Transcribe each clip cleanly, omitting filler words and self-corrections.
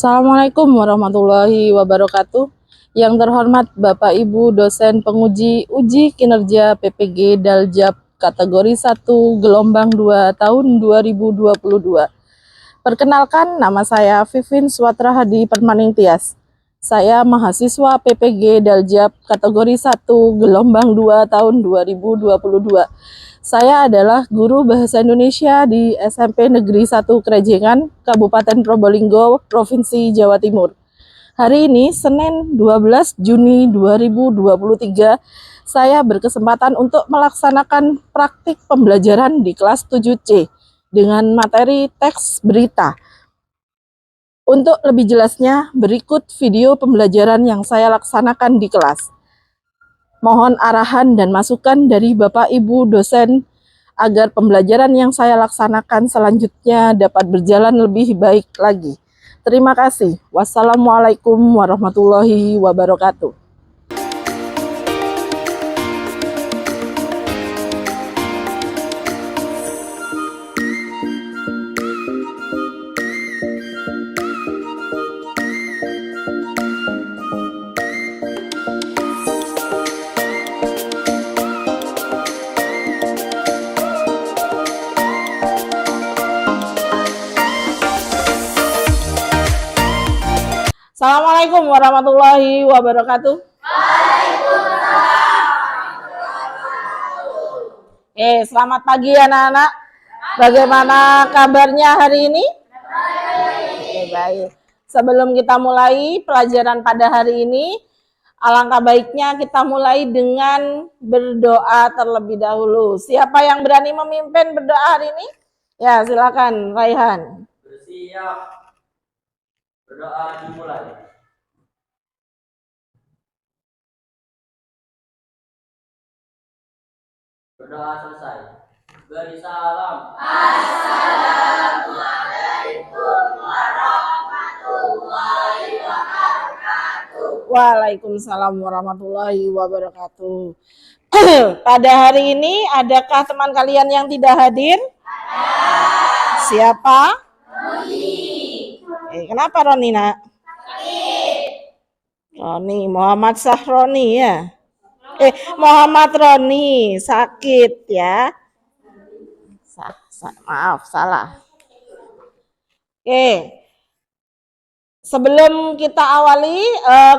Assalamualaikum warahmatullahi wabarakatuh. Yang terhormat Bapak Ibu dosen penguji uji kinerja PPG Daljab kategori 1 gelombang 2 tahun 2022. Perkenalkan, nama saya Vivin Swatra Hadi Permaning Tias. Saya mahasiswa PPG Daljab kategori 1 gelombang 2 tahun 2022. Saya adalah guru Bahasa Indonesia di SMP Negeri 1 Krejengan, Kabupaten Probolinggo, Provinsi Jawa Timur. Hari ini, Senin 12 Juni 2023, saya berkesempatan untuk melaksanakan praktik pembelajaran di kelas 7C dengan materi teks berita. Untuk lebih jelasnya, berikut video pembelajaran yang saya laksanakan di kelas. Mohon arahan dan masukan dari Bapak Ibu dosen agar pembelajaran yang saya laksanakan selanjutnya dapat berjalan lebih baik lagi. Terima kasih. Wassalamualaikum warahmatullahi wabarakatuh. Assalamualaikum warahmatullahi wabarakatuh. Selamat pagi anak-anak. Bagaimana kabarnya hari ini? Baik. Sebelum kita mulai pelajaran pada hari ini, alangkah baiknya kita mulai dengan berdoa terlebih dahulu. Siapa yang berani memimpin berdoa hari ini? Ya, silakan Raihan. Bersiap. Berdoa dimulai. Berdoa selesai. Beri salam. Assalamualaikum warahmatullahi wabarakatuh. Waalaikumsalam warahmatullahi wabarakatuh. Pada hari ini, adakah teman kalian yang tidak hadir? Ada. Siapa? Roni. Kenapa Roni, nak? Roni, Muhammad Sahroni ya? Muhammad Roni, sakit ya? Maaf, salah. Sebelum kita awali,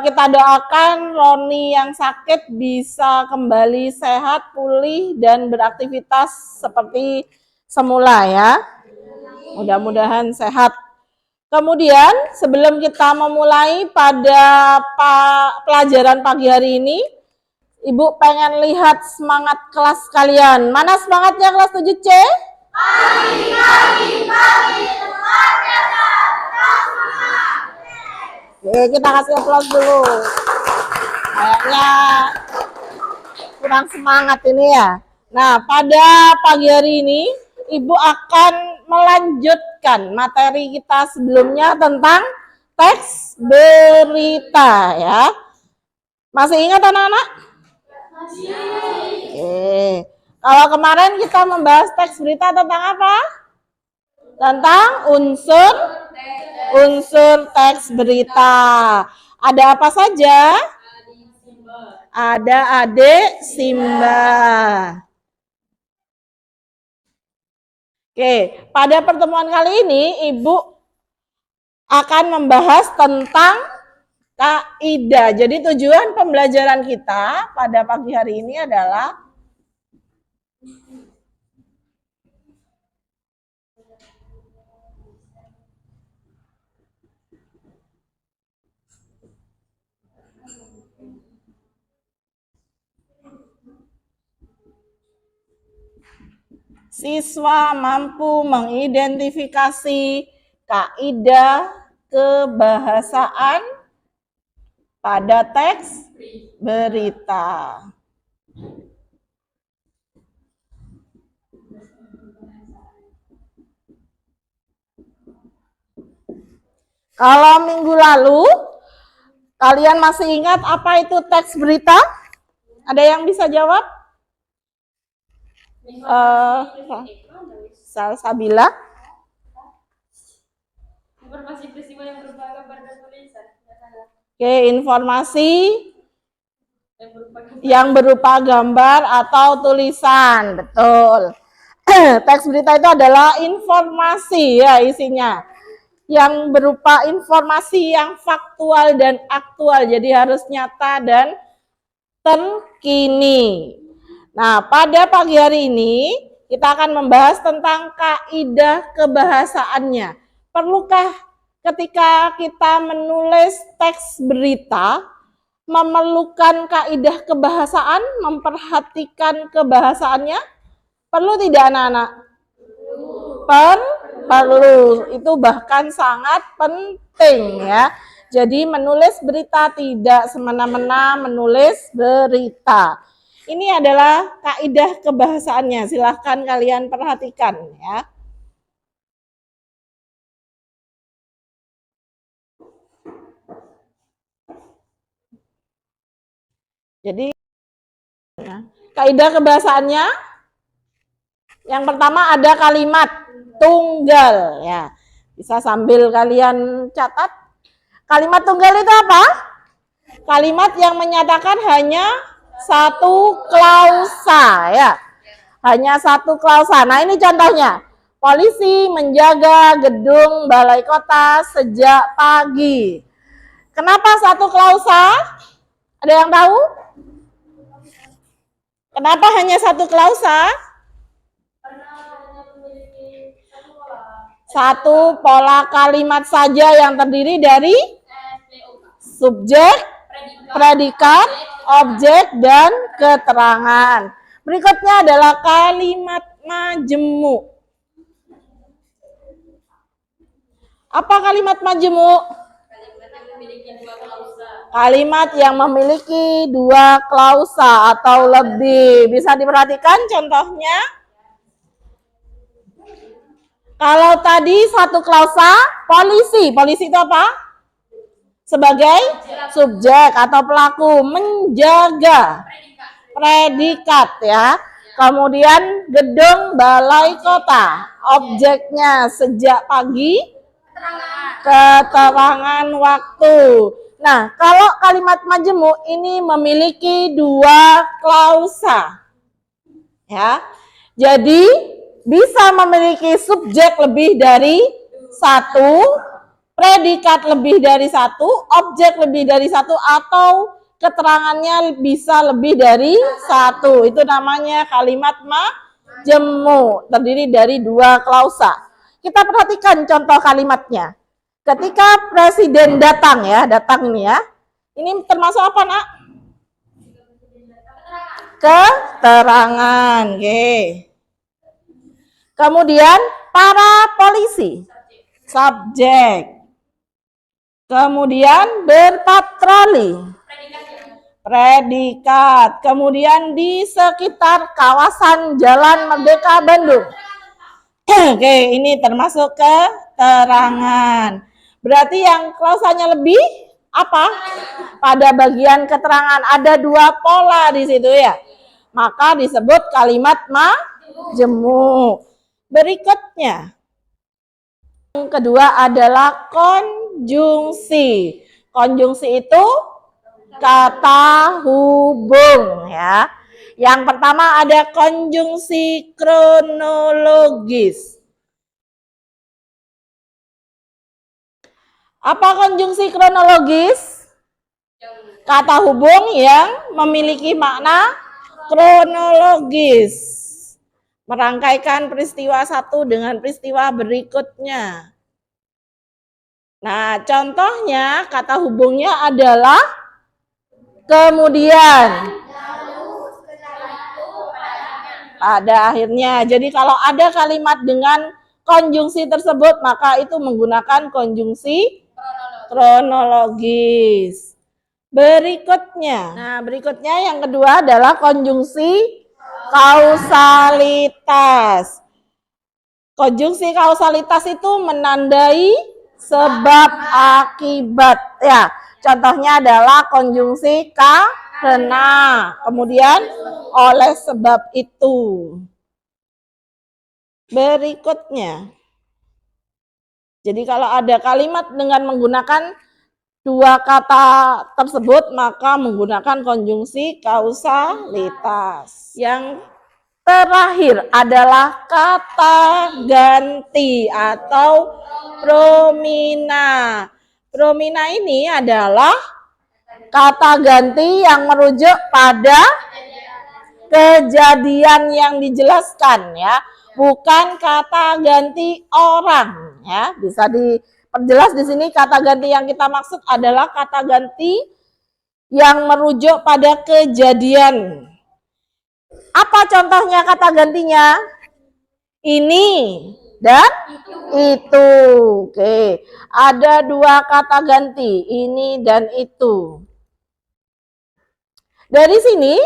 kita doakan Roni yang sakit bisa kembali sehat, pulih, dan beraktivitas seperti semula ya. Mudah-mudahan sehat. Kemudian sebelum kita memulai pada pelajaran pagi hari ini, Ibu pengen lihat semangat kelas kalian. Mana semangatnya kelas 7C? Pagi. Kita kasih aplaus dulu. Kayaknya kurang semangat ini ya. Nah, pada pagi hari ini, Ibu akan melanjutkan materi kita sebelumnya tentang teks berita ya. Masih ingat anak-anak? Masih. Kalau kemarin kita membahas teks berita tentang apa? Tentang unsur teks berita. Ada apa saja? Ada adik Simba. Pada pertemuan kali ini Ibu akan membahas tentang kaidah. Jadi tujuan pembelajaran kita pada pagi hari ini adalah siswa mampu mengidentifikasi kaidah kebahasaan pada teks berita. Kalau minggu lalu, kalian masih ingat apa itu teks berita? Ada yang bisa jawab? Salsabila. Informasi peristiwa yang berupa kabar Oke, informasi yang berupa gambar atau tulisan, betul. Teks berita itu adalah informasi ya isinya, yang berupa informasi yang faktual dan aktual, jadi harus nyata dan terkini. Nah, pada pagi hari ini kita akan membahas tentang kaidah kebahasaannya. Perlukah ketika kita menulis teks berita memerlukan kaidah kebahasaan, memperhatikan kebahasaannya? Perlu tidak anak-anak? Perlu. Itu bahkan sangat penting ya. Jadi menulis berita tidak semena-mena menulis berita. Ini adalah kaidah kebahasaannya. Silahkan kalian perhatikan ya. Jadi ya, kaidah kebahasaannya yang pertama ada kalimat tunggal ya. Bisa sambil kalian catat. Kalimat tunggal itu apa? Kalimat yang menyatakan hanya satu klausa ya. Hanya satu klausa. Nah, ini contohnya. Polisi menjaga gedung balai kota sejak pagi. Kenapa satu klausa? Ada yang tahu? Kenapa hanya satu klausa? Satu pola kalimat saja yang terdiri dari subjek, predikat, objek, dan keterangan. Berikutnya adalah kalimat majemuk. Apa kalimat majemuk? Kalimat yang memiliki dua klausa atau lebih. Bisa diperhatikan contohnya? Kalau tadi satu klausa, polisi. Polisi itu apa? Sebagai subjek atau pelaku, menjaga. Predikat ya. Kemudian gedung balai kota. Objeknya sejak pagi. Keterangan waktu. Nah, kalau kalimat majemuk ini memiliki dua klausa. Ya. Jadi bisa memiliki subjek lebih dari satu, predikat lebih dari satu, objek lebih dari satu, atau keterangannya bisa lebih dari satu. Itu namanya kalimat majemuk, terdiri dari dua klausa. Kita perhatikan contoh kalimatnya. Ketika presiden datang ya, datang ini ya. Ini termasuk apa, Nak? Keterangan. Oke. Kemudian para polisi, subjek. Kemudian berpatroli, predikat. Kemudian di sekitar kawasan Jalan Merdeka Bandung. Oke, ini termasuk keterangan. Berarti yang klausanya lebih apa? Pada bagian keterangan ada dua pola di situ ya. Maka disebut kalimat majemuk. Berikutnya, yang kedua adalah konjungsi. Konjungsi itu kata hubung ya. Yang pertama ada konjungsi kronologis. Apa konjungsi kronologis? Kata hubung yang memiliki makna kronologis. Merangkaikan peristiwa satu dengan peristiwa berikutnya. Nah, contohnya kata hubungnya adalah kemudian, pada akhirnya. Jadi kalau ada kalimat dengan konjungsi tersebut, maka itu menggunakan konjungsi kronologis. Berikutnya yang kedua adalah konjungsi kausalitas. Konjungsi kausalitas itu menandai sebab akibat ya. Contohnya adalah konjungsi karena, kemudian oleh sebab itu. Berikutnya. Jadi kalau ada kalimat dengan menggunakan dua kata tersebut, maka menggunakan konjungsi kausalitas. Yang terakhir adalah kata ganti atau promina. Promina ini adalah kata ganti yang merujuk pada kejadian yang dijelaskan, ya, bukan kata ganti orang, ya. Bisa diperjelas di sini, kata ganti yang kita maksud adalah kata ganti yang merujuk pada kejadian. Apa contohnya kata gantinya? Ini dan itu. Oke, ada dua kata ganti, ini dan itu. Dari sini,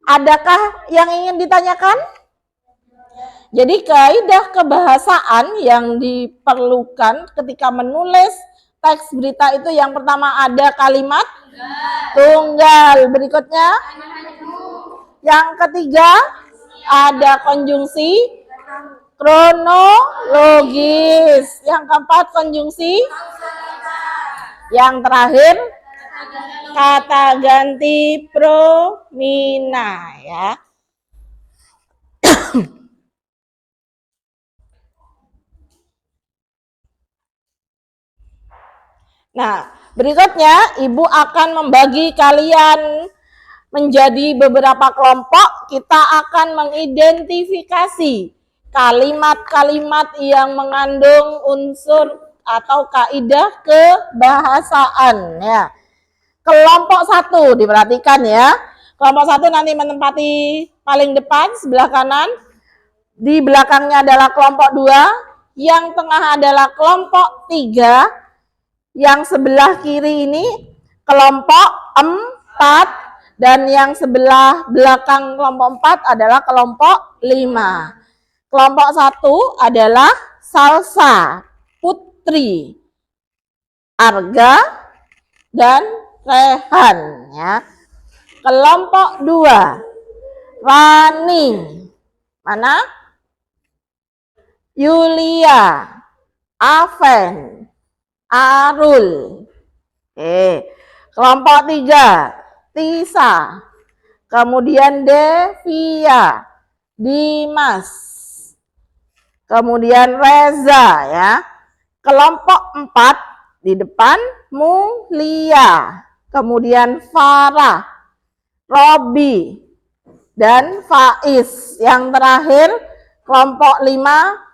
adakah yang ingin ditanyakan? Jadi kaidah kebahasaan yang diperlukan ketika menulis teks berita itu yang pertama ada kalimat tunggal. Berikutnya yang ketiga ada konjungsi kronologis. Yang keempat konjungsi. Yang terakhir kata ganti promina, ya. Nah, berikutnya Ibu akan membagi kalian menjadi beberapa kelompok. Kita akan mengidentifikasi kalimat-kalimat yang mengandung unsur atau kaidah kebahasaan, ya. Kelompok 1 diperhatikan, ya. Kelompok 1 nanti menempati paling depan sebelah kanan. Di belakangnya adalah kelompok 2, yang tengah adalah kelompok 3, yang sebelah kiri ini kelompok 4, dan yang sebelah belakang kelompok 4 adalah kelompok 5. Kelompok 1 adalah Salsa, Putri, Arga, dan Rehan, ya. Kelompok 2 Rani, mana? Yulia, Aven, Arul. Oke. Kelompok 3 Tisa, kemudian Devia, Dimas, kemudian Reza, ya. Kelompok 4 di depan Mulia, kemudian Farah, Robi, dan Faiz. Yang terakhir kelompok 5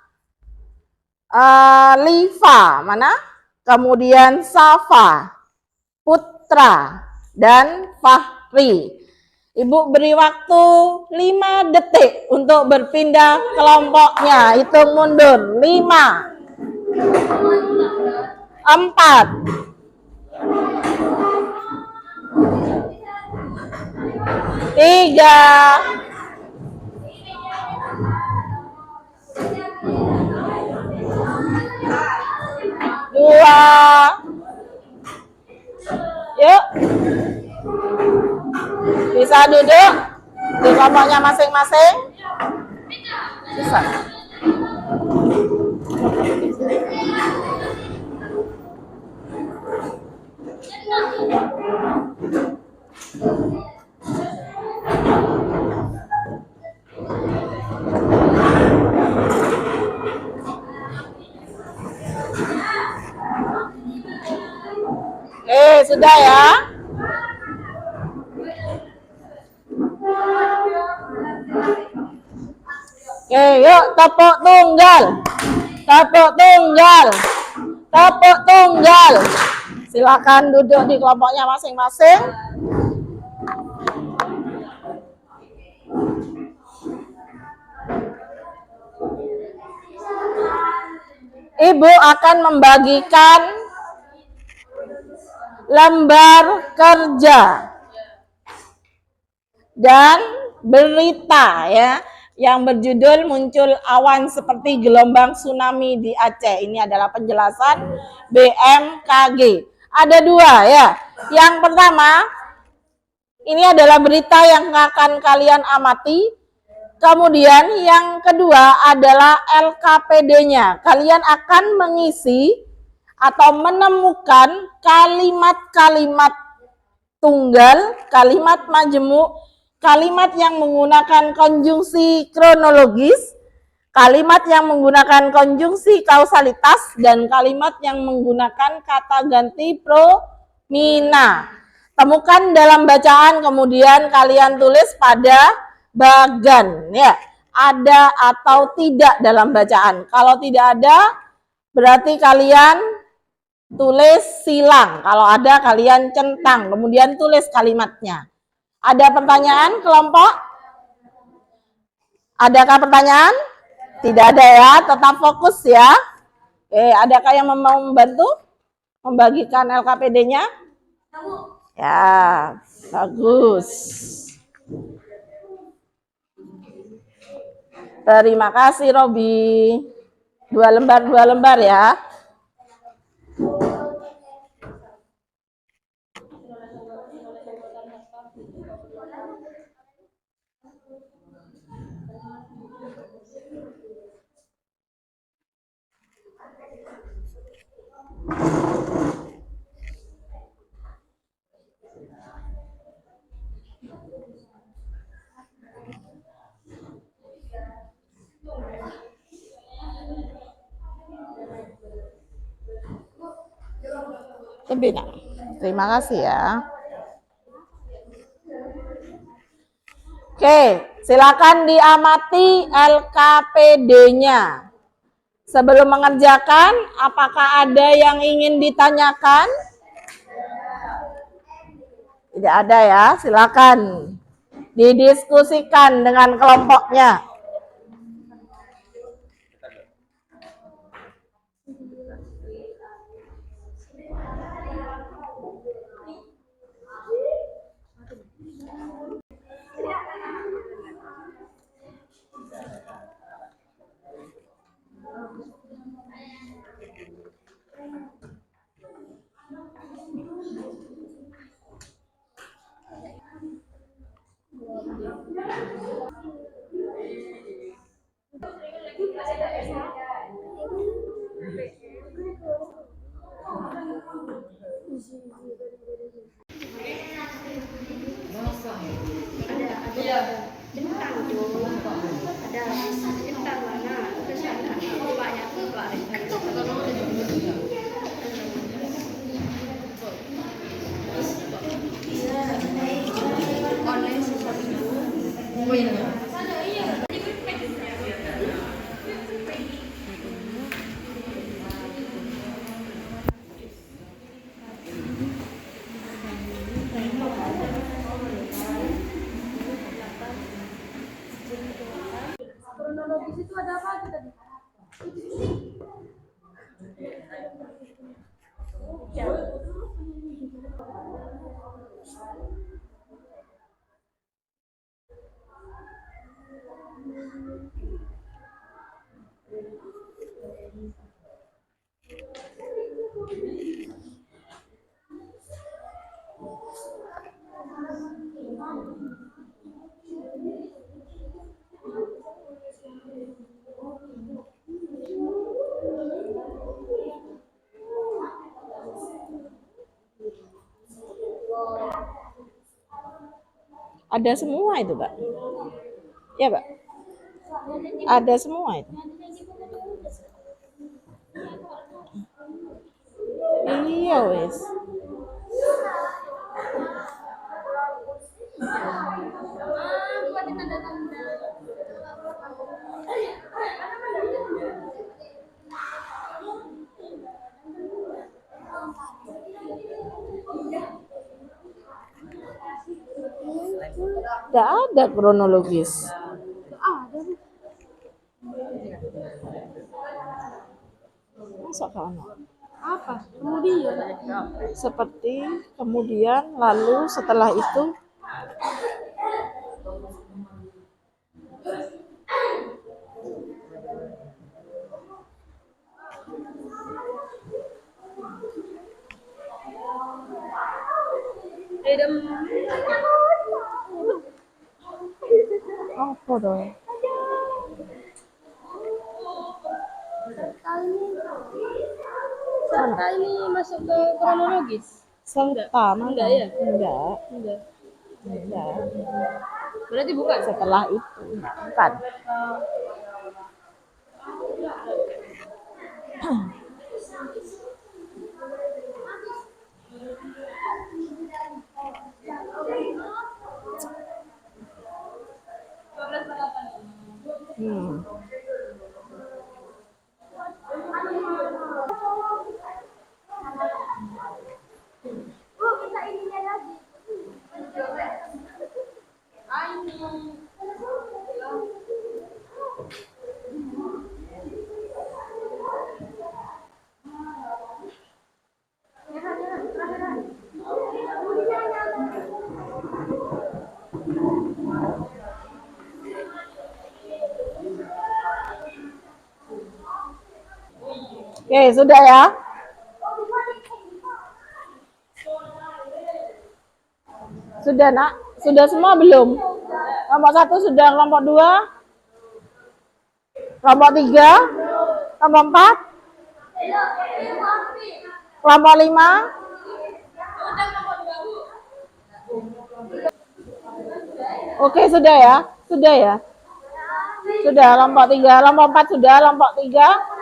Liva, mana? Kemudian Safa, Putra, dan Fahri. Ibu beri waktu 5 detik untuk berpindah kelompoknya. Hitung mundur. 5, 4, 3, 2. Yuk. Bisa duduk di kelompoknya masing-masing. Bisa. Sudah ya. Oke, yuk tepuk tunggal. Tepuk tunggal. Tepuk tunggal. Silakan duduk di kelompoknya masing-masing. Ibu akan membagikan lembar kerja dan berita, ya, yang berjudul muncul awan seperti gelombang tsunami di Aceh. Ini adalah penjelasan BMKG. Ada 2, ya. Yang pertama, ini adalah berita yang akan kalian amati. Kemudian yang kedua adalah LKPD-nya. Kalian akan mengisi atau menemukan kalimat-kalimat tunggal, kalimat majemuk, kalimat yang menggunakan konjungsi kronologis, kalimat yang menggunakan konjungsi kausalitas, dan kalimat yang menggunakan kata ganti promina. Temukan dalam bacaan, kemudian kalian tulis pada bagan, ya. Ada atau tidak dalam bacaan. Kalau tidak ada, berarti kalian tulis silang. Kalau ada, kalian centang, kemudian tulis kalimatnya. Ada pertanyaan kelompok? Adakah pertanyaan? Tidak ada ya, tetap fokus ya. Oke, adakah yang mau membantu membagikan LKPD-nya? Ya, bagus. Terima kasih Robi. 2 lembar ya. Terima kasih ya. Oke, silakan diamati LKPD-nya. Sebelum mengerjakan, apakah ada yang ingin ditanyakan? Tidak ada ya, silakan didiskusikan dengan kelompoknya. Kronologis itu ada apa aja tadi? Ada semua itu, Pak. Ya, Pak. Ada semua itu. Iya, wes. Tidak ada kronologis. Masa kamu? Apa? Kemudian Seperti kemudian, lalu, setelah itu. Apa dong? serta ini masuk ke kronologis. Serta mana? Enggak ya? Enggak. Enggak. Enggak. Berarti bukan. Setelah itu, bukan. Hmm. Oke, sudah ya. Sudah, Nak? Sudah semua belum? Kelompok 1 sudah, kelompok 2, kelompok 3, kelompok 4, kelompok 5. Oke, sudah ya? Sudah ya? Sudah, kelompok 3, kelompok 4 sudah, kelompok 3.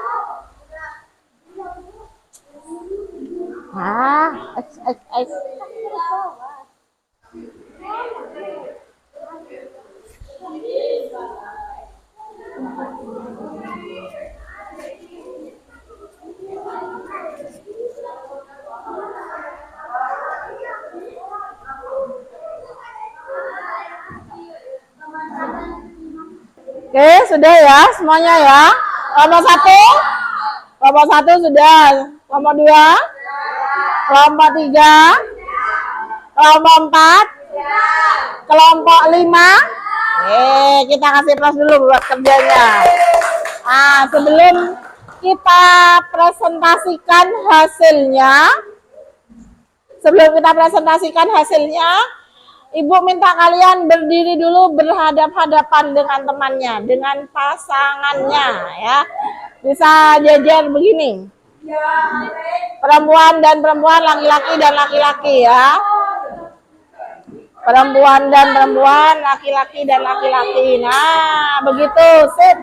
X. Oke, sudah ya semuanya ya. Kelompok 1. Kelompok 1 sudah. Kelompok 2. Kelompok 3. Kelompok 4. Kelompok 5. Kita kasih plus dulu buat kerjanya. Nah, sebelum kita presentasikan hasilnya, Ibu minta kalian berdiri dulu berhadap-hadapan dengan temannya, dengan pasangannya ya. Bisa jejer begini. Perempuan dan perempuan, laki-laki dan laki-laki ya. Perempuan dan perempuan, laki-laki dan laki-laki. Nah, begitu, sip.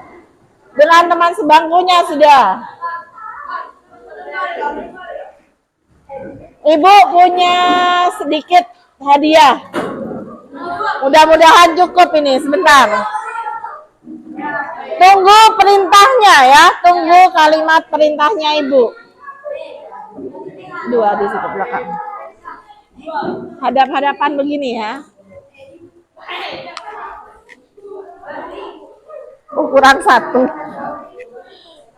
Dengan teman sebangkunya sudah. Ibu punya sedikit hadiah. Mudah-mudahan cukup ini, sebentar. Tunggu perintahnya ya, tunggu kalimat perintahnya Ibu. 2 di situ belakang. Hadap-hadapan begini ya. Oh, kurang 1.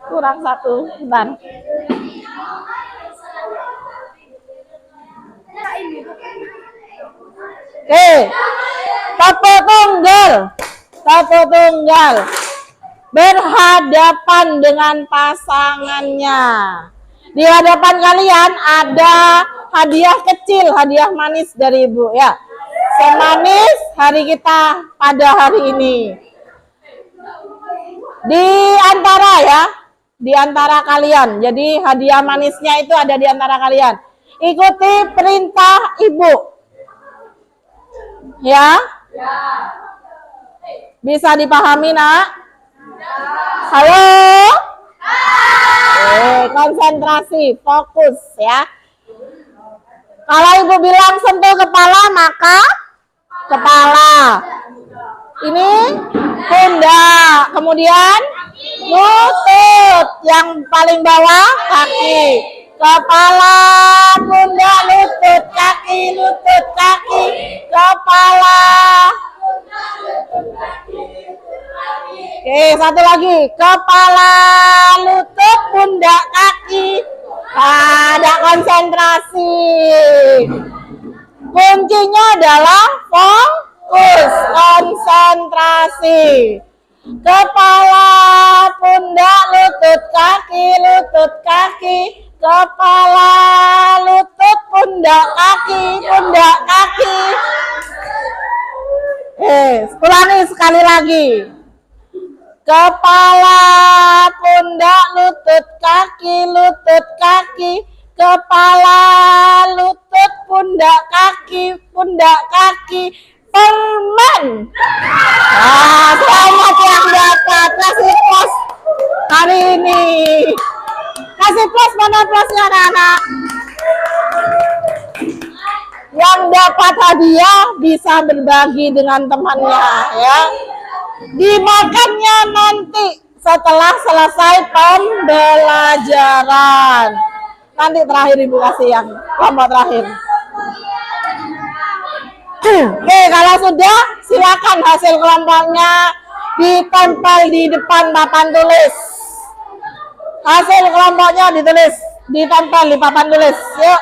Kurang 1, bentar. Oke. Satu tunggal. Berhadapan dengan pasangannya. Di hadapan kalian ada hadiah kecil, hadiah manis dari Ibu ya. Semanis hari kita pada hari ini. Di antara kalian. Jadi hadiah manisnya itu ada di antara kalian. Ikuti perintah Ibu. Ya? Bisa dipahami, Nak? Halo? Konsentrasi, fokus ya. Kalau Ibu bilang sentuh kepala, maka kepala. Ini pundak, kemudian lutut, yang paling bawah kaki. Kepala, pundak, lutut, kaki, kepala. Oke, satu lagi. Kepala, lutut, pundak, kaki. Ada konsentrasi. Kuncinya adalah fokus, konsentrasi. Kepala, pundak, lutut, kaki. Kepala, lutut, pundak, kaki. Ulangi sekali lagi. Kepala, pundak, lutut, kaki, kepala, lutut, pundak, kaki, permen. Nah, selamat yang dapat kasih plus hari ini. Kasih plus, mana plusnya anak-anak? Yang dapat hadiah bisa berbagi dengan temannya ya. Dimakannya nanti setelah selesai pembelajaran. Nanti terakhir Ibu kasih yang kelompok terakhir. Oke, kalau sudah silakan hasil kelompoknya ditempel di depan papan tulis. Hasil kelompoknya ditulis, ditempel di papan tulis. Yuk.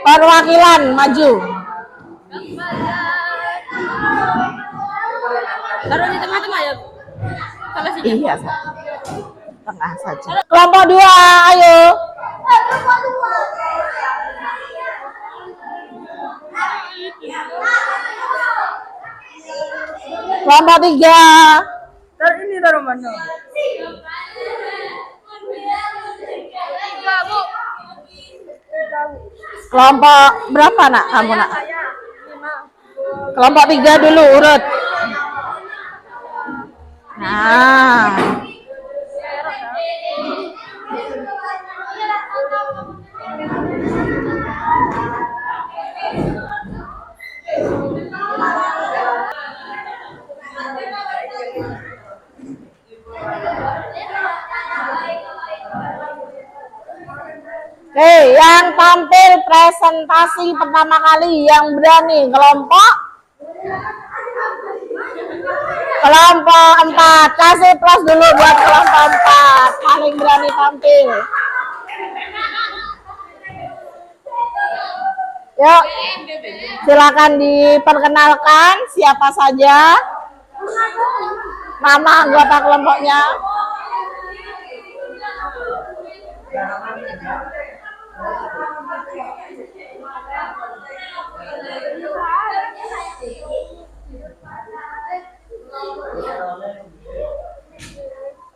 Perwakilan maju. Taruh di tengah-tengah ya. Salah sih. Iya, tengah saja. Kelompok 2, ayo. Kelompok 3. Ini taruh mana? Kelompok berapa nak kamu nak? Kelompok 3 dulu urut. Nah. Oke, yang tampil presentasi pertama kali yang berani kelompok 4. Kasih plus dulu buat kelompok 4. Paling berani tampil. Yuk, silakan diperkenalkan siapa saja nama anggota kelompoknya.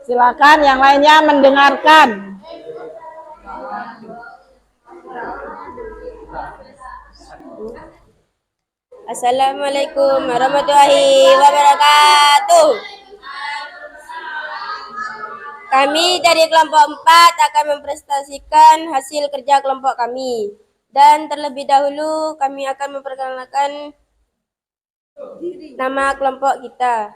Silakan yang lainnya mendengarkan. Assalamualaikum warahmatullahi wabarakatuh. Kami dari kelompok 4 akan mempresentasikan hasil kerja kelompok kami. Dan terlebih dahulu kami akan memperkenalkan nama kelompok kita.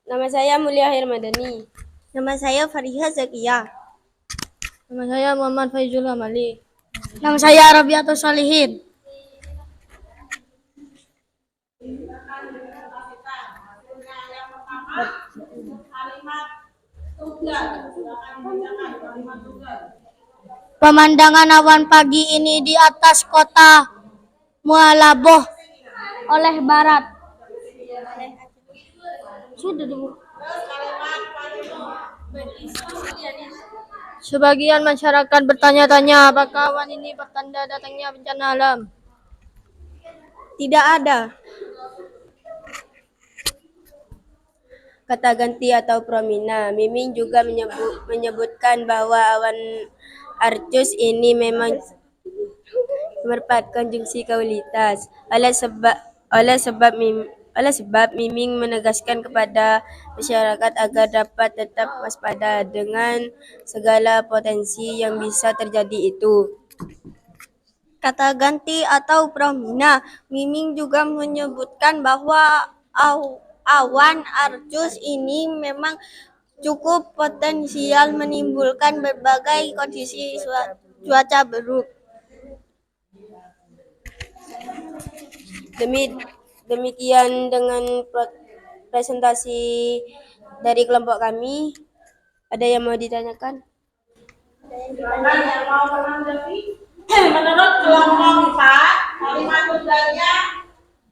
Nama saya Mulia Hermadani. Nama saya Fariha Zakia. Nama saya Muhammad Faizul Amali. Nama saya Rabiatul Salihin. Pemandangan awan pagi ini di atas kota Mualaboh oleh barat. Sudah dulu. Sebagian masyarakat bertanya-tanya apakah awan ini pertanda datangnya bencana alam. Tidak ada kata ganti atau promina. Miming juga menyebutkan bahwa awan Arcus ini memang merupakan jungsi kualitas. Oleh sebab Miming menegaskan kepada masyarakat agar dapat tetap waspada dengan segala potensi yang bisa terjadi itu. Kata ganti atau promina. Miming juga menyebutkan bahwa awan Arcus ini memang cukup potensial menimbulkan berbagai kondisi cuaca buruk. Demikian dengan presentasi dari kelompok kami. Ada yang mau ditanyakan? Yang mau menanggapi? Menurut kelompok 4, kalimat tunggalnya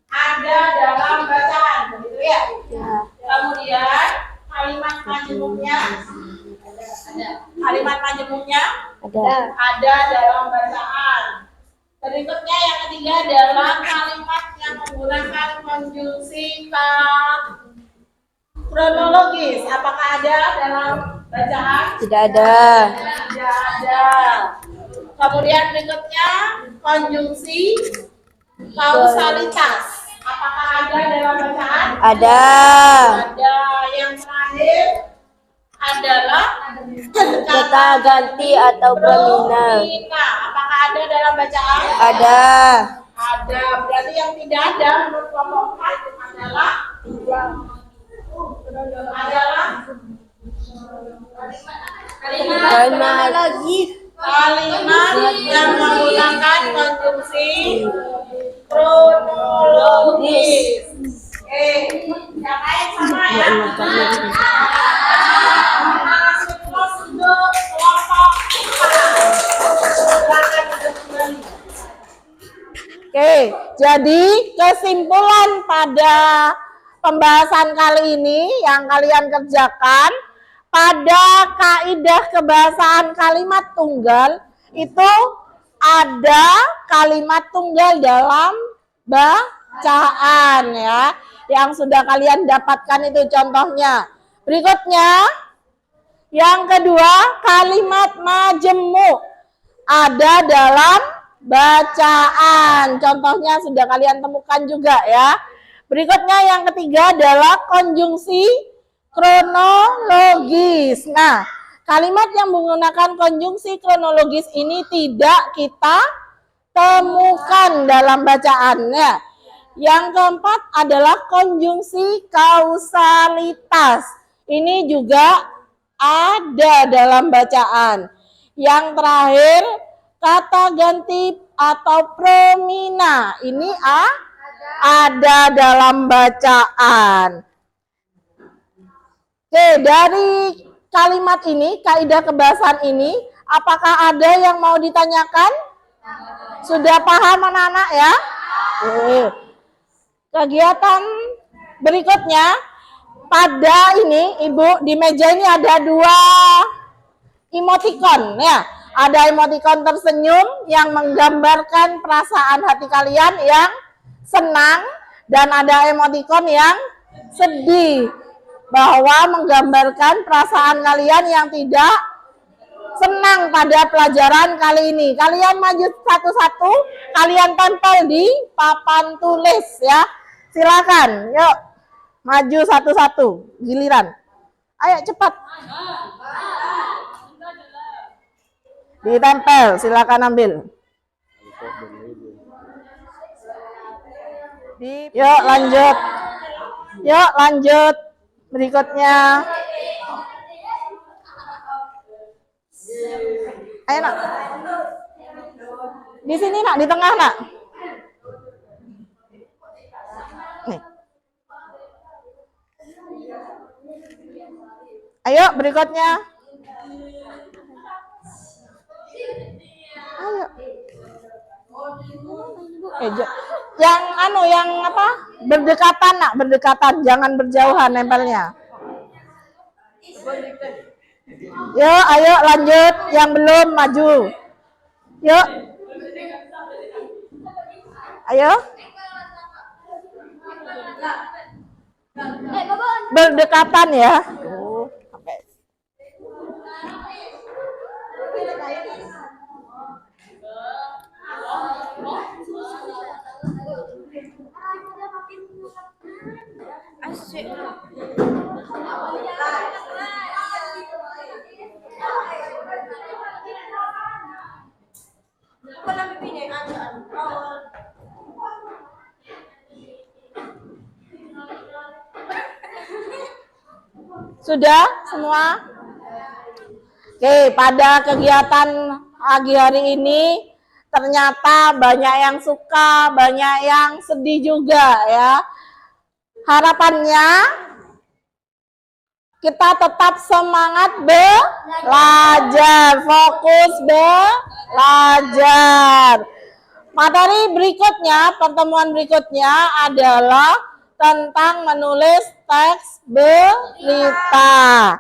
ada dalam bacaan, begitu ya? Ya. Kemudian kalimat majemuknya Ada. ada dalam bacaan. Berikutnya yang ketiga adalah kalimat yang menggunakan konjungsi kronologis. Apakah ada dalam bacaan? Tidak ada. Tidak ada. Kemudian berikutnya konjungsi kausalitas. Apakah ada dalam bacaan? Ada. Ada. Yang terakhir adalah Kata ganti atau pramina. promina. Apakah ada dalam bacaan? Ada. Ada. Berarti yang tidak ada menurut kelompok 4 adalah Kalimat kalimat yang menggunakan konjungsi kronologis. Oke, yang lain sama ya. Siklus untuk kelompok 4. Oke, jadi kesimpulan pada pembahasan kali ini yang kalian kerjakan pada kaidah kebahasaan kalimat tunggal itu ada kalimat tunggal dalam bacaan ya. Yang sudah kalian dapatkan itu contohnya. Berikutnya yang kedua kalimat majemuk ada dalam bacaan. Contohnya sudah kalian temukan juga ya. Berikutnya yang ketiga adalah konjungsi kronologis. Nah, kalimat yang menggunakan konjungsi kronologis ini tidak kita temukan dalam bacaannya. Yang keempat adalah konjungsi kausalitas. Ini juga ada dalam bacaan. Yang terakhir kata ganti atau promina. Ini ada dalam bacaan. Oke, dari kalimat ini, kaidah kebahasaan ini, apakah ada yang mau ditanyakan? Sudah paham anak-anak ya? Kegiatan berikutnya, pada ini Ibu, di meja ini ada 2 emoticon ya. Ada emoticon tersenyum yang menggambarkan perasaan hati kalian yang senang, dan ada emoticon yang sedih bahwa menggambarkan perasaan kalian yang tidak senang pada pelajaran kali ini. Kalian maju satu-satu, kalian tempel di papan tulis ya. Silakan, yuk maju satu-satu, giliran. Ayo cepat. Ditempel, silakan ambil. Yuk lanjut. Yuk lanjut. Berikutnya. Ayo nak. Di sini nak, di tengah nak. Nih. Ayo berikutnya. Ayo. Yang apa? Berdekatan nak, berdekatan, jangan berjauhan nempelnya. Yuk, ayo lanjut. Yang belum maju. Yuk. Ayo. Berdekatan ya. Sudah semua? Oke, pada kegiatan pagi hari ini ternyata banyak yang suka, banyak yang sedih juga ya. Harapannya kita tetap semangat belajar, fokus belajar. Materi berikutnya, pertemuan berikutnya adalah tentang menulis teks berita.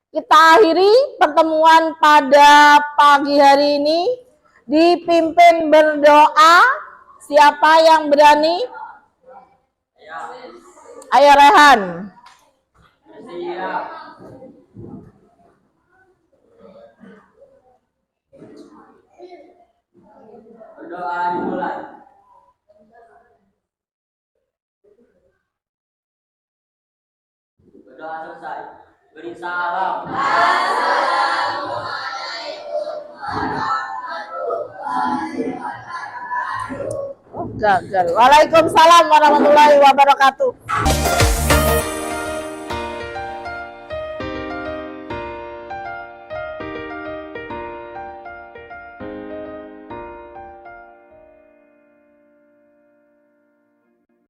Kita akhiri pertemuan pada pagi hari ini dipimpin berdoa. Siapa yang berani? Ayo Rehan. Siap. Berdoa dimulai. Berdoa selesai. Beri salam. Gagal. Waalaikumsalam warahmatullahi wabarakatuh.